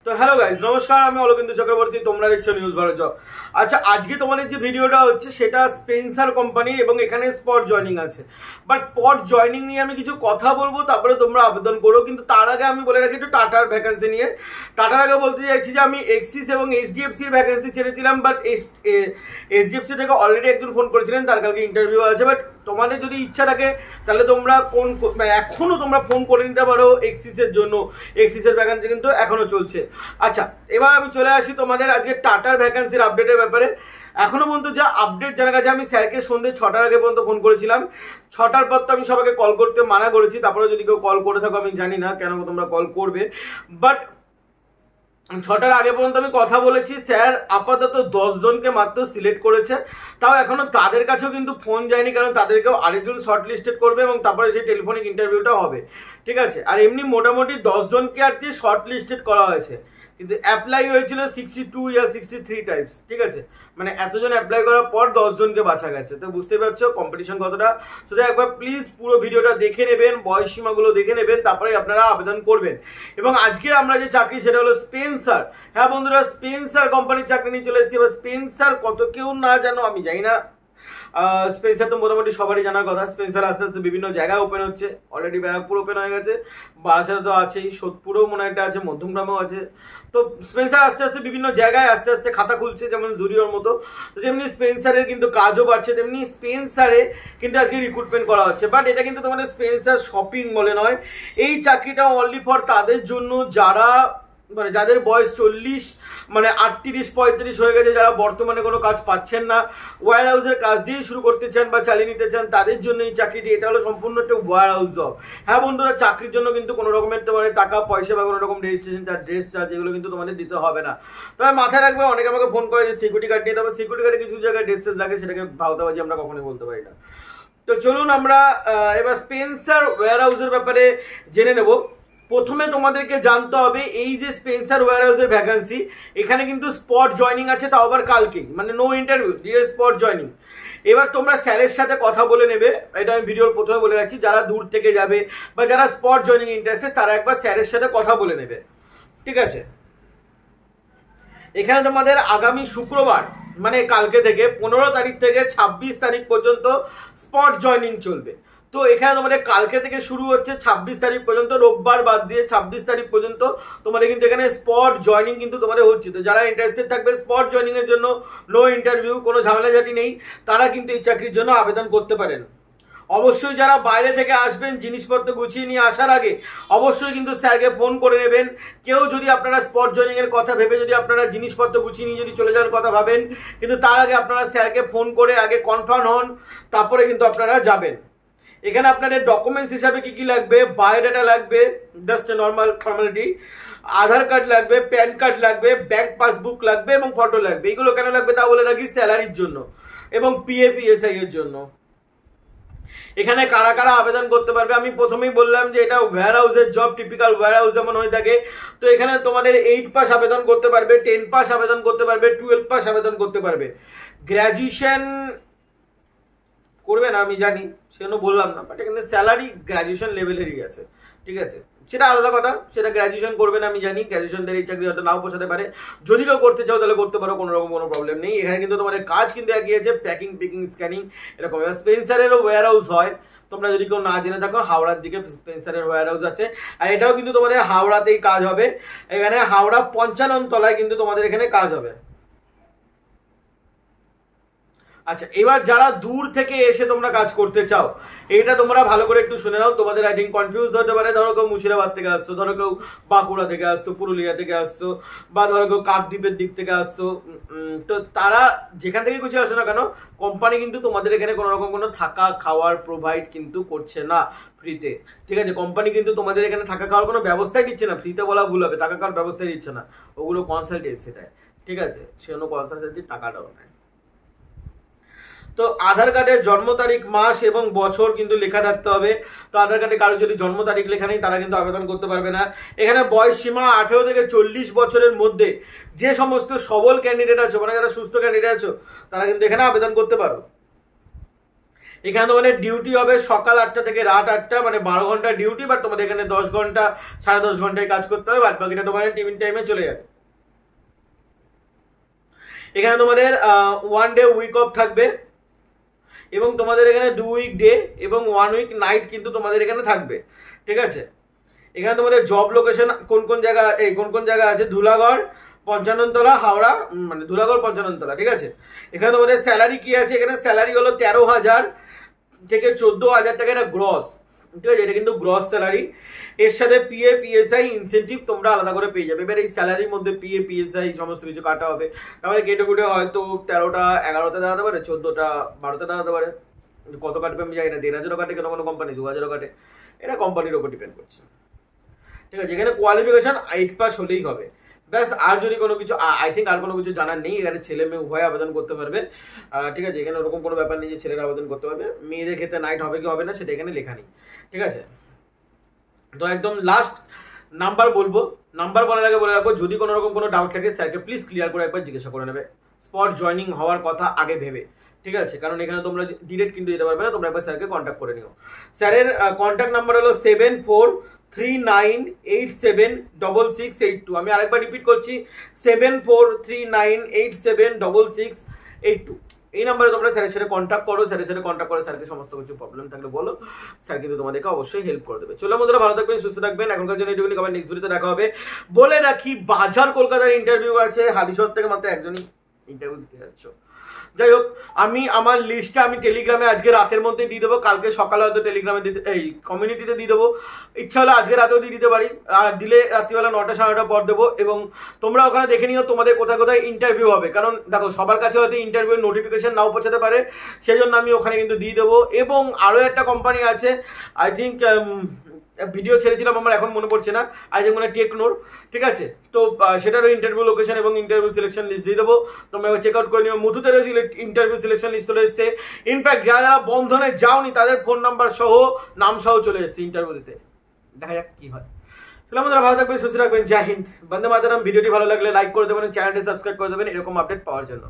তো hello guys, নমস্কার। আমি অলোকিন্দু চক্রবর্তী, তোমরা দেখছো নিউজ ভারত জব। আচ্ছা, আজকে তোমাদের যে ভিডিওটা হচ্ছে সেটা স্পেন্সার কোম্পানি এবং এখানে স্পট জয়নিং আছে। বাট স্পট জয়নিং নিয়ে আমি কিছু কথা বলবো, তারপরে তোমরা আবেদন করো। কিন্তু তার আগে আমি বলে রাখি একটু টাটার ভ্যাকেন্সি নিয়ে। টাটার আগে বলতে চাইছি যে আমি এক্সিস এবং এইচডিএফসির ভ্যাকেন্সি ছেড়েছিলাম, বাট এইচডিএফসি থেকে অলরেডি একজন ফোন করেছিলেন, তার কালকে ইন্টারভিউ আছে। বাট তোমাদের যদি ইচ্ছা থাকে তাহলে তোমরা এখনো তোমরা ফোন করে নিতে পারো এক্সিসের জন্য। এক্সিসের ভ্যাকেন্সি কিন্তু এখনো চলছে। আচ্ছা, এবার আমি চলে আসি তোমাদের আজকে টাটার ভ্যাকেন্সির আপডেটের ব্যাপারে। এখনো পর্যন্ত যা আপডেট জানা গেছে, আমি স্যারকে সন্ধ্যে 6টার আগে পর্যন্ত ফোন করেছিলাম। 6টার পর তো আমি সবাইকে কল করতে মানা করেছি। তারপরে যদি কেউ কল করে থাকো, আমি জানি না কেন তোমরা কল করবে, বাট 6টার আগে পর্যন্ত আমি কথা বলেছি। স্যার আপাতত 10 জনকে মাত্র সিলেক্ট করেছে, তাও এখনো তাদের কাছেও কিন্তু ফোন যায়নি, কারণ তাদেরকেও আরেকজন শর্ট লিস্টেড করবে এবং তারপরে সেই টেলিফোনিক ইন্টারভিউটা হবে। ঠিক আছে, আর এমনি মোটামুটি 10 জনকে আর কি শর্ট লিস্টেড করা হয়েছে, কিন্তু অ্যাপ্লাই হয়েছিল 62 ইয়া 63 টাইপস। ঠিক আছে, মানে এতজন অ্যাপ্লাই করার পর 10 জনকে বাছা গেছে। তো বুঝতে পারছো কম্পিটিশন কতটা। শুধু একবার প্লিজ পুরো ভিডিওটা দেখে নেবেন, বয়স সীমাগুলো দেখে নেবেন, তারপরে আপনারা আবেদন করবেন। এবং আজকে আমরা যে চাকরি সেটা হলো স্পেন্সার। হ্যাঁ বন্ধুরা, স্পেন্সার কোম্পানির চাকরি নিয়ে চলে এসেছি। এবার স্পেন্সার কত কেউ না জানো আমি জানি না। স্পেন্সার তো মোটামুটি সবারই জানার কথা। স্পেন্সার আস্তে আস্তে বিভিন্ন জায়গায় ওপেন হচ্ছে। অলরেডি ব্যারাকপুর ওপেন হয়ে গেছে, বারাসাতে তো আছেই, সোদপুরেও মনে একটা আছে, মধ্যমগ্রামেও আছে। তো স্পেন্সার আস্তে আস্তে বিভিন্ন জায়গায় আস্তে আস্তে খাতা খুলছে, যেমন জুরিওর মতো। তো যেমনি স্পেন্সারের কিন্তু কাজও বাড়ছে, তেমনি স্পেন্সারে কিন্তু আজকে রিক্রুটমেন্ট করা হচ্ছে। বাট এটা কিন্তু তোমাদের স্পেন্সার শপিং মলে নয়। এই চাকরিটা অনলি ফর তাদের জন্য যারা মানে যাদের বয়স 40 মানে 38-35 হয়ে গেছে, যারা বর্তমানে কোনো কাজ পাচ্ছেন না, ওয়্যার হাউসের কাজ দিয়ে শুরু করতে চান বা চালিয়ে নিতে চান, তাদের জন্য এই চাকরিটি। এটা হলো সম্পূর্ণ একটা ওয়্যার হাউস জব। হ্যাঁ বন্ধুরা, চাকরির জন্য কিন্তু কোনো রকমের তোমাদের টাকা পয়সা বা কোনো রকম রেজিস্ট্রেশন চার্জ, ড্রেস চার্জ এগুলো কিন্তু তোমাদের দিতে হবে না। তবে মাথায় রাখবে, অনেকে আমাকে ফোন করে যে সিকিউরিটি গার্ড নিয়ে, তবে সিকিউরিটি গার্ডে কিছু জায়গায় ড্রেস চার্জ লাগে, সেটাকে ভাওতাবাজি আমরা কখনোই বলতে পারি না। তো চলুন আমরা এবার স্পেন্সার ওয়্যার হাউসের ব্যাপারে জেনে নেব। প্রথমে তোমাদেরকে জানতে হবে এই যে স্পেন্সার ওয়্যার হাউসের ভ্যাকেন্সি, এখানে কিন্তু স্পট জয়নিং আছে, তাও আবার কালকেই, মানে no interview, direct spot joining. এবার তোমরা স্যারের সাথে কথা বলে নেবে, এটা আমি ভিডিওর প্রথমে বলে রাখছি। যারা দূর থেকে যাবে বা যারা স্পট জয়নিং ইন্টারেস্টেড, তারা একবার স্যারের সাথে কথা বলে নেবে। ঠিক আছে, এখানে তোমাদের আগামী শুক্রবার মানে কালকে থেকে 15 তারিখ থেকে 26 তারিখ পর্যন্ত স্পট জয়নিং চলবে। তো এখানে তোমাদের কালকে থেকে শুরু হচ্ছে 26 তারিখ পর্যন্ত, রোববার বাদ দিয়ে 26 তারিখ পর্যন্ত তোমাদের কিন্তু এখানে স্পট জয়নিং কিন্তু তোমাদের হচ্ছে। তো যারা ইন্টারেস্টেড থাকবে স্পট জয়নিং এর জন্য, নো ইন্টারভিউ, কোনো ঝামেলাঝাটি নেই, তারা কিন্তু এই চাকরির জন্য আবেদন করতে পারেন। অবশ্যই যারা বাইরে থেকে আসবেন, জিনিসপত্র গুছিয়ে নিয়ে আসার আগে অবশ্যই কিন্তু স্যারকে ফোন করে নেবেন। কেউ যদি আপনারা স্পট জয়নিং এর কথা ভেবে যদি আপনারা জিনিসপত্র গুছিয়ে নিয়ে যদি চলে যাওয়ার কথা ভাবেন, কিন্তু তার আগে আপনারা স্যারকে ফোন করে আগে কনফার্ম হন, তারপরে কিন্তু আপনারা যাবেন। এখানে আপনাদের ডকুমেন্টস হিসাবে কি কি লাগবে, বায়োডাটা লাগবে, জাস্ট নর্মাল ফর্মালিটি, আধার কার্ড লাগবে, প্যান কার্ড লাগবে, ব্যাংক পাসবুক লাগবে এবং ফটো লাগবে। এগুলো কেন লাগবে তা বলে রাখি, স্যালারির জন্য এবং PAPSI এর জন্য। এখানে কারা কারা আবেদন করতে পারবে, আমি প্রথমেই বললাম যে এটা ওয়্যার হাউসের জব, টিপিক্যাল ওয়্যার হাউস যেমন হয়ে থাকে। তো এখানে তোমাদের 8 পাস আবেদন করতে পারবে, 10 পাস আবেদন করতে পারবে, 12 পাস আবেদন করতে পারবে। গ্র্যাজুয়েশন করবে না আমি জানি, সেজন্য বললাম না, বাট এখানে স্যালারি গ্র্যাজুয়েশন লেভেলেরই আছে। ঠিক আছে, সেটা আলাদা কথা, সেটা গ্র্যাজুয়েশন করবে না আমি জানি। গ্র্যাজুয়েশনদের এই চাকরি হয়তো নাও পোষাতে পারে, যদি কেউ করতে চাও তাহলে করতে পারো, কোনো রকম কোনো প্রবলেম নেই। এখানে কিন্তু তোমাদের কাজ কিন্তু একই আছে, প্যাকিং, পিকিং, স্ক্যানিং এরকম। স্পেন্সারেরও ওয়্যার হাউস হয়, তোমরা যদি কেউ না জেনে থাকো, হাওড়ার দিকে স্পেন্সারের ওয়্যার হাউস আছে, আর এটাও কিন্তু তোমাদের হাওড়াতেই কাজ হবে। এখানে হাওড়া 55 তলায় কিন্তু তোমাদের এখানে কাজ হবে। আচ্ছা, এবার যারা দূর থেকে এসে তোমরা কাজ করতে চাও, এইটা তোমরা ভালো করে একটু শুনে নাও। তোমাদের আই থিঙ্ক কনফিউজ হতে পারে। ধরো কেউ মুর্শিদাবাদ থেকে আসছো, ধরো কেউ বাঁকুড়া থেকে আসছো, পুরুলিয়া থেকে আসছো, বা ধরো কেউ কাকদ্বীপের দিক থেকে আসছো। তো তারা যেখান থেকে খুশি আসো না কেন, কোম্পানি কিন্তু তোমাদের এখানে কোনো রকম কোনো থাকা খাওয়ার প্রোভাইড কিন্তু করছে না ফ্রিতে। ঠিক আছে, কোম্পানি কিন্তু তোমাদের এখানে থাকা খাওয়ার কোনো ব্যবস্থাই দিচ্ছে না। ফ্রিতে বলা ভুল হবে, টাকা খাওয়ার ব্যবস্থাই দিচ্ছে না, ওগুলো কনসালটেন্সি দেয়। ঠিক আছে, সেজন্য কনসালটেন্সির টাকাটাও নেয়। তো আধার কার্ডের জন্ম তারিখ, মাস এবং বছর কিন্তু লেখা থাকতে হবে। তো আধার কার্ডে কারো যদি জন্ম তারিখ লেখা নেই, তারা কিন্তু আবেদন করতে পারবে না। এখানে বয়স সীমা 18 থেকে 40 বছরের মধ্যে যে সমস্ত সবল ক্যান্ডিডেট আছো, মানে যারা সুস্থ ক্যান্ডিডেট আছো, তারা কিন্তু এখানে আবেদন করতে পারো। এখানে তোমাদের ডিউটি হবে সকাল 8টা থেকে রাত 8টা, মানে 12 ঘন্টা ডিউটি, বাট তোমাদের এখানে 10 ঘন্টা 10.5 ঘন্টায় কাজ করতে হবে, বাদ বাকিটা তোমাদের টিফিন টাইমে চলে যাবে। এখানে তোমাদের 1 ডে উইক অফ থাকবে এবং তোমাদের এখানে 2 উইক ডে এবং 1 উইক নাইট কিন্তু তোমাদের এখানে থাকবে, ঠিক আছে। এখানে তোমাদের জব লোকেশন কোন কোন জায়গা আছে, ধুলাগড়, 55 তলা, হাওড়া, মানে ধুলাগড় 55 তলা, ঠিক আছে। এখানে তোমাদের স্যালারি কি আছে, এখানে স্যালারি হলো 13,000 থেকে 14,000 টাকা, এটা গ্রস, ঠিক আছে, এটা কিন্তু গ্রস স্যালারি। এর সাথে পিএ পিএসআই ইনসেন্টিভ তোমরা আলাদা করে পেয়ে যাবে। এবার এই স্যালারির মধ্যে পিএ পিএসআই সমস্ত কিছু কাটা হবে, তারপরে কেটে কুটে হয়তো 13টা 11টা দাঁড়াতে পারে, 14টা 12টা দাঁড়াতে পারে, কত কাটবে আমি জানি না, 1,500 কাটে কোনো কোনো কোম্পানি, 2,000 কাটে, এটা কোম্পানির উপর ডিপেন্ড করছে, ঠিক আছে। এখানে কোয়ালিফিকেশন 8 পাস হলেই হবে, ব্যাস। আর যদি কোনো কিছু আই থিঙ্ক আর কোনো কিছু জানার নেই। এখানে ছেলে মেয়ে উভয় আবেদন করতে পারবে, ঠিক আছে। এখানে ওরকম কোনো ব্যাপার নেই যে ছেলেরা আবেদন করতে পারবে, মেয়েদের ক্ষেত্রে নাইট হবে কি হবে না সেটা এখানে লেখা নেই, ঠিক আছে। তো একদম লাস্ট নাম্বার বলবো, নাম্বার বলার আগে বলে রাখবো, যদি কোনো রকম কোনো ডাউট থাকে স্যারকে প্লিজ ক্লিয়ার করে একবার জিজ্ঞাসা করে নেবে, স্পট জয়নিং হওয়ার কথা আগে ভেবে, ঠিক আছে। কারণ এখানে তোমরা ডিরেক্ট কিন্তু যেতে পারবে না, তোমরা একবার স্যারকে কন্ট্যাক্ট করে নিও। স্যারের কন্ট্যাক্ট নাম্বার হলো 7439876682। আমি আরেকবার রিপিট করছি, 7439876682। এই নাম্বারে তোমরা স্যারের সাথে কন্ট্যাক্ট করো, স্যারের সাথে কন্ট্যাক্ট করে স্যারকে সমস্ত কিছু প্রবলেম থাকলে বলো, স্যার কিন্তু তোমাদেরকে অবশ্যই হেল্প করে দেবে। চলো বন্ধুরা, ভালো থাকবেন, সুস্থ থাকবেন, এখনকার জন্য এইটুকুনি, আবার নেক্সট ভিডিওতে দেখা হবে। বলে রাখি, বাজার কলকাতার ইন্টারভিউ আছে, হালিশহর থেকে মাত্র একজনই ইন্টারভিউ দিতে যাচ্ছ। যাই হোক, আমি আমার লিস্টটা আমি টেলিগ্রামে আজকে রাতের মধ্যে দিয়ে দেবো, কালকে সকালে হয়তো টেলিগ্রামে দিতে এই কমিউনিটিতে দিয়ে দেবো, ইচ্ছা হলে আজকে রাতেও দিয়ে দিতে পারি, আর দিলে রাত্রিবেলা 9টা 9:30 পর দেবো। এবং তোমরা ওখানে দেখে নিও তোমাদের কোথায় কোথায় ইন্টারভিউ হবে, কারণ দেখো সবার কাছে হয়তো ইন্টারভিউ নোটিফিকেশন নাও পৌঁছাতে পারে, সেই জন্য আমি ওখানে কিন্তু দিয়ে দেবো। এবং আরও একটা কোম্পানি আছে, আই থিঙ্ক ভিডিও ছেড়েছিলাম আমার এখন মনে পড়ছে না, আই থিঙ্ক মানে টেকনোর, ঠিক আছে। তো সেটারও ইন্টারভিউ লোকেশন এবং ইন্টারভিউ সিলেকশন লিস্ট দিয়ে দেবো, তোমরা চেক আউট করে নিও। মুথুতেরও ইন্টারভিউ সিলেকশন লিস্ট চলে এসেছে, ইনফ্যাক্ট যারা যারা বন্ধনে যাওনি তাদের ফোন নাম্বার সহ নাম সহ চলে এসেছে ইন্টারভিউ দিতে, দেখা যাক কি হয়। চলো বন্ধুরা, ভালো থাকবেন, সুস্থ থাকবেন, জয় হিন্দ, বন্দে মাতরম। ভিডিওটি ভালো লাগলে লাইক করে দেবেন, চ্যানেলটি সাবস্ক্রাইব করে দেবেন এরকম আপডেট পাওয়ার জন্য।